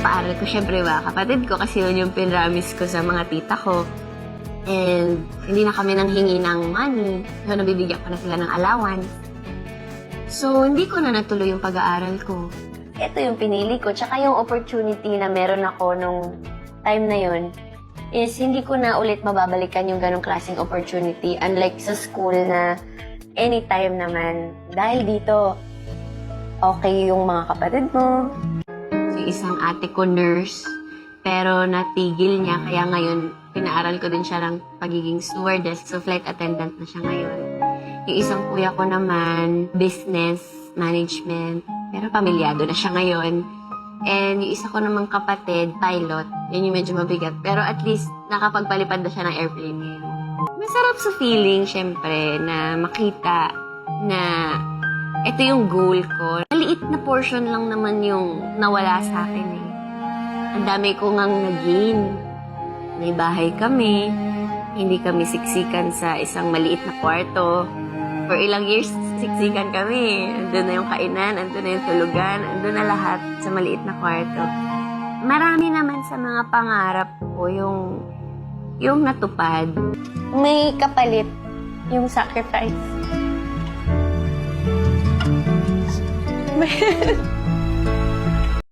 pinapaaral ko, syempre ba, kapatid ko kasi yun yung pinramis ko sa mga tita ko. And hindi na kami nanghingi ng money. So, nabibigyan ko na sila ng allowance. So, hindi ko na natuloy yung pag-aaral ko. Ito yung pinili ko. Tsaka yung opportunity na meron ako nung time na yun is hindi ko na ulit mababalikan yung ganong klaseng opportunity. Unlike sa school na anytime naman. Dahil dito, okay yung mga kapatid mo. Yung isang ate ko nurse, pero natigil niya. Kaya ngayon, pinaaral ko din siya ng pagiging stewardess. So, flight attendant na siya ngayon. Yung isang kuya ko naman, business management. Pero pamilyado na siya ngayon. And yung isa ko namang kapatid, pilot. Yun yung medyo mabigat. Pero at least, nakapagpalipad na siya ng airplane ngayon. Masarap sa feeling, syempre, na makita na ito yung goal ko. Maliit na portion lang naman yung nawala sa akin eh. Ang dami ko ngang nag-gain. May bahay kami. Hindi kami siksikan sa isang maliit na kwarto. For ilang years, siksikan kami. Andun na yung kainan, andun na yung tulugan, andun na lahat sa maliit na kwarto. Marami naman sa mga pangarap ko yung natupad. May kapalit yung sacrifice.